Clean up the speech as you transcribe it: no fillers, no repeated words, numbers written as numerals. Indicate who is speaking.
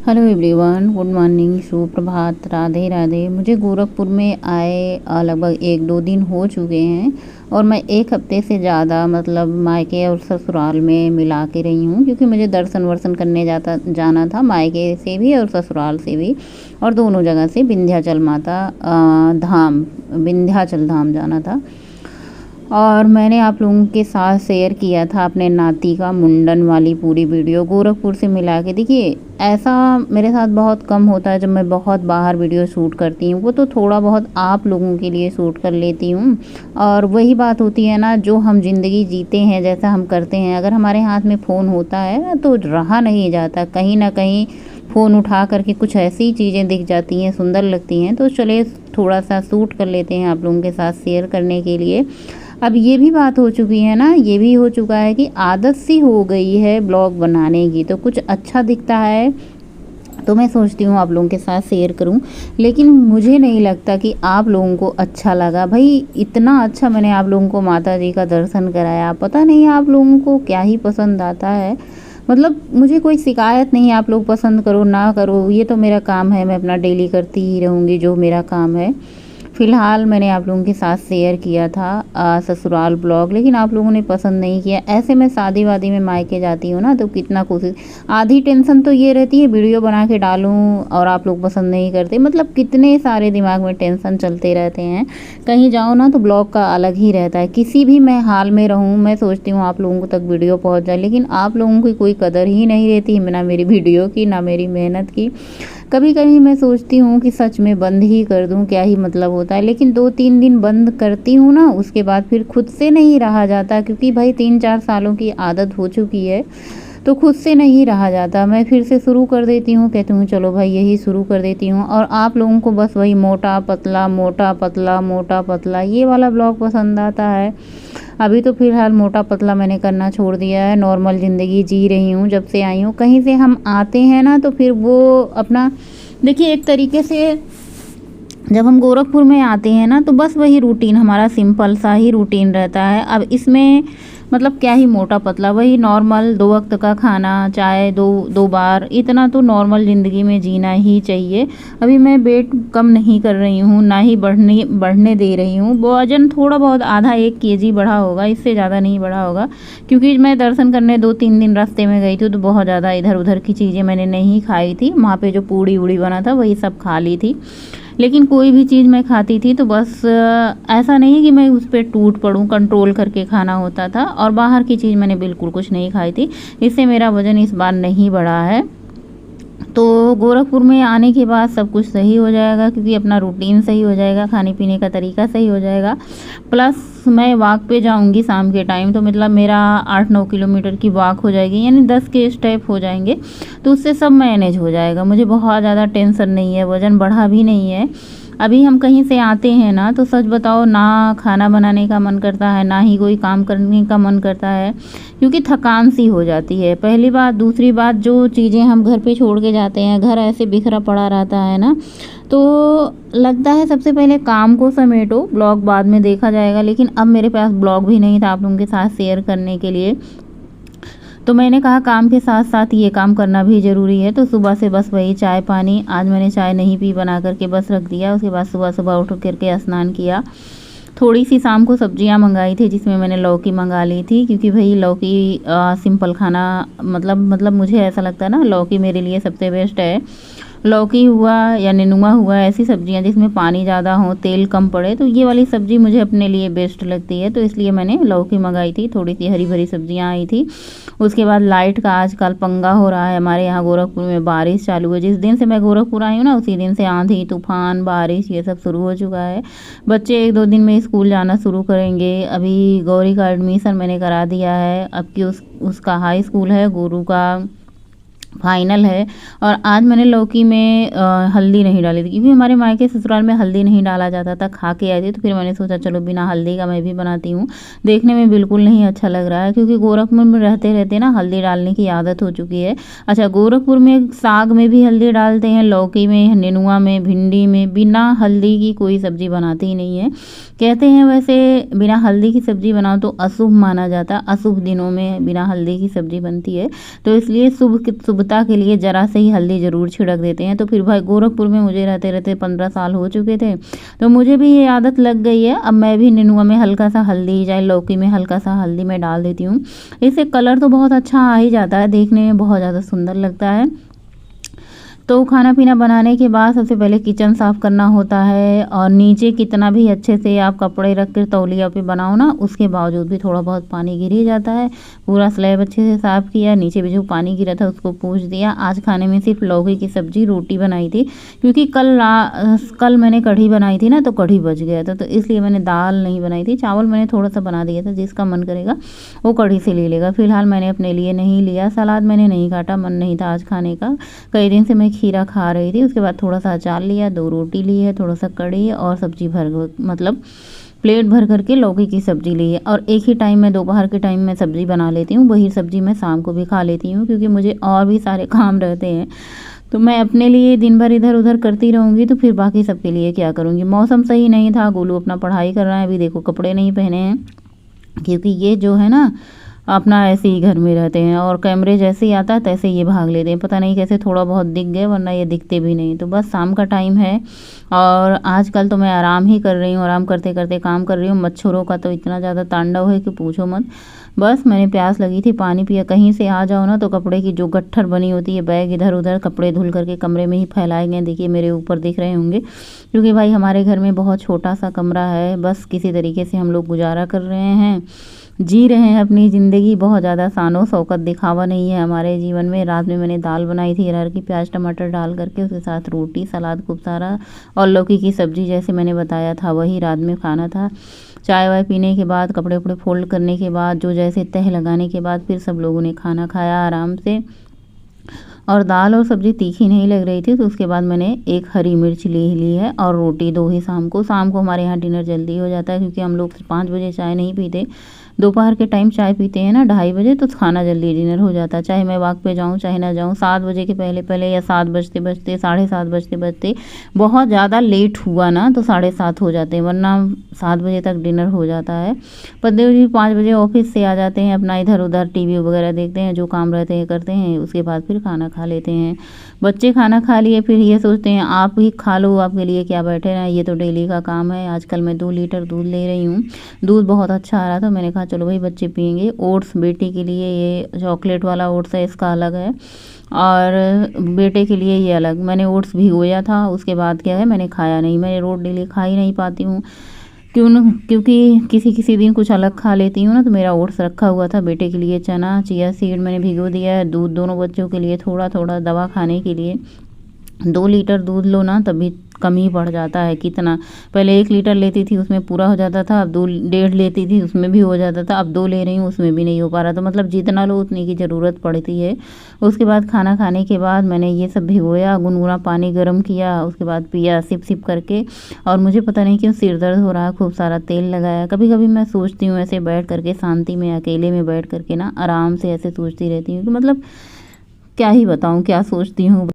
Speaker 1: Hello everyone, good morning, सुप्रभात, राधे राधे। मुझे गोरखपुर में आए लगभग 1-2 दिन हो चुके हैं और मैं 1 हफ्ते से ज़्यादा मतलब मायके और ससुराल में मिला के रही हूँ, क्योंकि मुझे दर्शन वर्शन करने जाना था, मायके से भी और ससुराल से भी, और दोनों जगह से विंध्याचल माता धाम, विंध्याचल धाम जाना था। और मैंने आप लोगों के साथ शेयर किया था अपने नाती का मुंडन वाली पूरी वीडियो गोरखपुर से मिला के। देखिए, ऐसा मेरे साथ बहुत कम होता है जब मैं बहुत बाहर वीडियो शूट करती हूँ, वो तो थोड़ा बहुत आप लोगों के लिए शूट कर लेती हूँ। और वही बात होती है ना, जो हम ज़िंदगी जीते हैं, जैसा हम करते हैं, अगर हमारे हाथ में फ़ोन होता है ना तो रहा नहीं जाता। कहीं ना कहीं फ़ोन उठा करके कुछ ऐसी चीज़ें दिख जाती हैं, सुंदर लगती हैं, तो चले थोड़ा सा शूट कर लेते हैं आप लोगों के साथ शेयर करने के लिए। अब ये भी बात हो चुकी है ना, ये भी हो चुका है कि आदत सी हो गई है ब्लॉग बनाने की, तो कुछ अच्छा दिखता है तो मैं सोचती हूँ आप लोगों के साथ शेयर करूँ। लेकिन मुझे नहीं लगता कि आप लोगों को अच्छा लगा। भाई, इतना अच्छा मैंने आप लोगों को माता जी का दर्शन कराया, पता नहीं आप लोगों को क्या ही पसंद आता है। मतलब मुझे कोई शिकायत नहीं, आप लोग पसंद करो ना करो, ये तो मेरा काम है, मैं अपना डेली करती ही रहूँगी जो मेरा काम है। फ़िलहाल मैंने आप लोगों के साथ शेयर किया था ससुराल ब्लॉग, लेकिन आप लोगों ने पसंद नहीं किया। ऐसे मैं शादी वादी में मायके जाती हूँ ना, तो कितना कोशिश, आधी टेंशन तो ये रहती है वीडियो बना के डालूँ और आप लोग पसंद नहीं करते। मतलब कितने सारे दिमाग में टेंशन चलते रहते हैं। कहीं जाओ ना तो ब्लॉग का अलग ही रहता है। किसी भी मैं हाल में रहूँ, मैं सोचती हूँ आप लोगों तक वीडियो पहुँच जाए, लेकिन आप लोगों की कोई कदर ही नहीं रहती, ना मेरी वीडियो की, ना मेरी मेहनत की। कभी कभी मैं सोचती हूँ कि सच में बंद ही कर दूँ, क्या ही मतलब होता है। लेकिन 2-3 दिन बंद करती हूँ ना, उसके बाद फिर खुद से नहीं रहा जाता, क्योंकि भाई 3-4 सालों की आदत हो चुकी है, तो खुद से नहीं रहा जाता। मैं फिर से शुरू कर देती हूँ, कहती हूँ चलो भाई यही शुरू कर देती हूँ। और आप लोगों को बस वही मोटा पतला मोटा पतला मोटा पतला ये वाला ब्लॉग पसंद आता है। अभी तो फ़िलहाल मोटा पतला मैंने करना छोड़ दिया है, नॉर्मल ज़िंदगी जी रही हूँ जब से आई हूँ। कहीं से हम आते हैं ना तो फिर वो अपना, देखिए एक तरीके से जब हम गोरखपुर में आते हैं ना तो बस वही रूटीन, हमारा सिंपल सा ही रूटीन रहता है। अब इसमें मतलब क्या ही मोटा पतला, वही नॉर्मल 2 वक्त का खाना, चाय 2 बार, इतना तो नॉर्मल ज़िंदगी में जीना ही चाहिए। अभी मैं वेट कम नहीं कर रही हूँ, ना ही बढ़ने दे रही हूँ। वजन थोड़ा बहुत आधा 1 केजी बढ़ा होगा, इससे ज़्यादा नहीं बढ़ा होगा, क्योंकि मैं दर्शन करने 2-3 दिन रास्ते में गई थी तो बहुत ज़्यादा इधर उधर की चीज़ें मैंने नहीं खाई थी। वहाँ पे जो पूड़ी उड़ी बना था वही सब खा ली थी। लेकिन कोई भी चीज़ मैं खाती थी तो बस ऐसा नहीं कि मैं उस पर टूट पड़ूँ, कंट्रोल करके खाना होता था। और बाहर की चीज़ मैंने बिल्कुल कुछ नहीं खाई थी, इससे मेरा वज़न इस बार नहीं बढ़ा है। तो गोरखपुर में आने के बाद सब कुछ सही हो जाएगा, क्योंकि अपना रूटीन सही हो जाएगा, खाने पीने का तरीका सही हो जाएगा। प्लस मैं वॉक पे जाऊंगी शाम के टाइम, तो मतलब मेरा 8-9 किलोमीटर की वॉक हो जाएगी, यानी 10 के स्टेप हो जाएंगे, तो उससे सब मैनेज हो जाएगा। मुझे बहुत ज़्यादा टेंशन नहीं है, वज़न बढ़ा भी नहीं है। अभी हम कहीं से आते हैं ना तो सच बताओ, ना खाना बनाने का मन करता है, ना ही कोई काम करने का मन करता है, क्योंकि थकान सी हो जाती है, पहली बात। दूसरी बात, जो चीज़ें हम घर पे छोड़ के जाते हैं, घर ऐसे बिखरा पड़ा रहता है ना, तो लगता है सबसे पहले काम को समेटो, ब्लॉग बाद में देखा जाएगा। लेकिन अब मेरे पास ब्लॉग भी नहीं था आप लोगों के साथ शेयर करने के लिए, तो मैंने कहा काम के साथ साथ ये काम करना भी ज़रूरी है। तो सुबह से बस वही चाय पानी, आज मैंने चाय नहीं पी, बना करके बस रख दिया। उसके बाद सुबह सुबह उठ करके स्नान किया। थोड़ी सी शाम को सब्जियां मंगाई थी, जिसमें मैंने लौकी मंगा ली थी, क्योंकि भाई लौकी सिंपल खाना, मतलब मुझे ऐसा लगता है ना, लौकी मेरे लिए सबसे बेस्ट है। लौकी हुआ या नेनुआ हुआ, ऐसी सब्जियां जिसमें पानी ज़्यादा हो, तेल कम पड़े, तो ये वाली सब्ज़ी मुझे अपने लिए बेस्ट लगती है, तो इसलिए मैंने लौकी मंगाई थी। थोड़ी सी हरी भरी सब्जियां आई थी। उसके बाद लाइट का आजकल पंगा हो रहा है हमारे यहाँ गोरखपुर में, बारिश चालू है। जिस दिन से मैं गोरखपुर आई हूँ ना, उसी दिन से आंधी तूफान बारिश ये सब शुरू हो चुका है। बच्चे 1-2 दिन में स्कूल जाना शुरू करेंगे। अभी गौरी का एडमिशन मैंने करा दिया है, अब कि उसका हाई स्कूल है, गुरु का फाइनल है। और आज मैंने लौकी में हल्दी नहीं डाली थी, क्योंकि हमारे मायके ससुराल में हल्दी नहीं डाला जाता था, खा के आई थी, तो फिर मैंने सोचा चलो बिना हल्दी का मैं भी बनाती हूँ। देखने में बिल्कुल नहीं अच्छा लग रहा है, क्योंकि गोरखपुर में रहते रहते ना हल्दी डालने की आदत हो चुकी है। अच्छा, गोरखपुर में साग में भी हल्दी डालते हैं, लौकी में, नेनुआ में, भिंडी में बिना हल्दी की कोई सब्जी बनाते ही नहीं है। कहते हैं वैसे बिना हल्दी की सब्जी बनाओ तो अशुभ माना जाता, अशुभ दिनों में बिना हल्दी की सब्जी बनती है, तो इसलिए शुभ शुभता के लिए ज़रा से ही हल्दी ज़रूर छिड़क देते हैं। तो फिर भाई गोरखपुर में मुझे रहते रहते 15 साल हो चुके थे, तो मुझे भी ये आदत लग गई है। अब मैं भी नेनुआ में हल्का सा हल्दी, चाहे लौकी में हल्का सा हल्दी मैं डाल देती हूँ। इससे कलर तो बहुत अच्छा आ ही जाता है, देखने में बहुत ज़्यादा सुंदर लगता है। तो खाना पीना बनाने के बाद सबसे पहले किचन साफ़ करना होता है, और नीचे कितना भी अच्छे से आप कपड़े रख कर तौलिया पे बनाओ ना, उसके बावजूद भी थोड़ा बहुत पानी गिर ही जाता है। पूरा स्लैब अच्छे से साफ़ किया, नीचे भी जो पानी गिरा था उसको पूंछ दिया। आज खाने में सिर्फ लौकी की सब्ज़ी, रोटी बनाई थी, क्योंकि कल मैंने कढ़ी बनाई थी ना, तो कढ़ी बच गया था, तो इसलिए मैंने दाल नहीं बनाई थी। चावल मैंने थोड़ा सा बना दिया था, जिसका मन करेगा वो कढ़ी से ले लेगा। फिलहाल मैंने अपने लिए नहीं लिया, सलाद मैंने नहीं काटा, मन नहीं था आज खाने का। कई दिन से मैं खीरा खा रही थी। उसके बाद थोड़ा सा अचार लिया, 2 रोटी ली है, थोड़ा सा कढ़ी और सब्जी मतलब प्लेट भर करके लौकी की सब्ज़ी ली है। और एक ही टाइम में दोपहर के टाइम में सब्ज़ी बना लेती हूँ, वही सब्ज़ी मैं शाम को भी खा लेती हूँ, क्योंकि मुझे और भी सारे काम रहते हैं। तो मैं अपने लिए दिन भर इधर उधर करती रहूँगी, तो फिर बाकी सबके लिए क्या करूँगी। मौसम सही नहीं था, गोलू अपना पढ़ाई कर रहा है, अभी देखो कपड़े नहीं पहने हैं, क्योंकि ये जो है ना अपना ऐसे ही घर में रहते हैं, और कैमरे जैसे ही आता है तैसे ये भाग लेते हैं। पता नहीं कैसे थोड़ा बहुत दिख गए, वरना ये दिखते भी नहीं। तो बस शाम का टाइम है, और आजकल तो मैं आराम ही कर रही हूँ, आराम करते करते काम कर रही हूँ। मच्छरों का तो इतना ज़्यादा तांडव है कि पूछो मत। बस मैंने प्यास लगी थी, पानी पिया। कहीं से आ जाओ ना तो कपड़े की जो गट्ठर बनी होती है, बैग इधर उधर कपड़े धुल करके कमरे में ही फैलाए गए। देखिए मेरे ऊपर दिख रहे होंगे, क्योंकि भाई हमारे घर में बहुत छोटा सा कमरा है। बस किसी तरीके से हम लोग गुजारा कर रहे हैं, जी रहे हैं अपनी ज़िंदगी। बहुत ज़्यादा शानो शौकत दिखावा नहीं है हमारे जीवन में। रात में मैंने दाल बनाई थी अरहर की, प्याज टमाटर डाल करके, उसके साथ रोटी, सलाद खूब सारा, और लौकी की सब्ज़ी जैसे मैंने बताया था, वही रात में खाना था। चाय वाय पीने के बाद, कपड़े उपड़े फोल्ड करने के बाद, जो जैसे तह लगाने के बाद, फिर सब लोगों ने खाना खाया आराम से। और दाल और सब्ज़ी तीखी नहीं लग रही थी, तो उसके बाद मैंने एक हरी मिर्च ले ली है, और रोटी 2 ही शाम को। हमारे यहाँ डिनर जल्दी हो जाता है, क्योंकि हम लोग 5 बजे चाय नहीं पीते। दोपहर के टाइम चाय पीते हैं ना 2:30 बजे, तो खाना जल्दी डिनर हो जाता है। चाहे मैं वॉक पे जाऊँ चाहे ना जाऊँ, 7 बजे के पहले पहले, या 7 बजते बजते, 7:30 बजते बजते, बहुत ज़्यादा लेट हुआ ना तो 7:30 हो जाते हैं, वरना 7 बजे तक डिनर हो जाता है। पतिदेव जी 5 बजे ऑफिस से आ जाते हैं, अपना इधर उधर टीवी वगैरह देखते हैं, जो काम रहते हैं करते हैं, उसके बाद फिर खाना खा लेते हैं। बच्चे खाना खा लिए, फिर ये सोचते हैं आप ही खा लो, आपके लिए क्या बैठे हैं, ये तो डेली का काम है। आजकल मैं 2 लीटर दूध ले रही हूँ, दूध बहुत अच्छा आ रहा था। मैंने कहा चलो भाई बच्चे पियेंगे। ओट्स बेटी के लिए, ये चॉकलेट वाला ओट्स है, इसका अलग है, और बेटे के लिए ये अलग। मैंने ओट्स भिगोया था, उसके बाद क्या है मैंने खाया नहीं। मैं रोज़ डेली खा ही नहीं पाती हूँ, क्योंकि किसी किसी दिन कुछ अलग खा लेती हूँ ना। तो मेरा ओट्स रखा हुआ था, बेटे के लिए चना, चिया सीड मैंने भिगो दिया है, दूध दोनों बच्चों के लिए थोड़ा थोड़ा, दवा खाने के लिए। 2 लीटर दूध लो ना तभी कम ही पड़ जाता है। कितना पहले 1 लीटर लेती थी, उसमें पूरा हो जाता था, अब 2 डेढ़ लेती थी, उसमें भी हो जाता था, अब 2 ले रही हूँ, उसमें भी नहीं हो पा रहा। तो मतलब जितना लो उतनी की ज़रूरत पड़ती है। उसके बाद खाना खाने के बाद मैंने ये सब भिगोया, गुनगुना पानी गर्म किया, उसके बाद पिया सिप सिप करके। और मुझे पता नहीं क्यों सिर दर्द हो रहा है, खूब सारा तेल लगाया। कभी कभी मैं सोचती हूँ ऐसे बैठ करके, शांति में अकेले में बैठ करके ना, आराम से ऐसे सोचती रहती हूँ कि मतलब क्या ही बताऊँ क्या सोचती हूँ।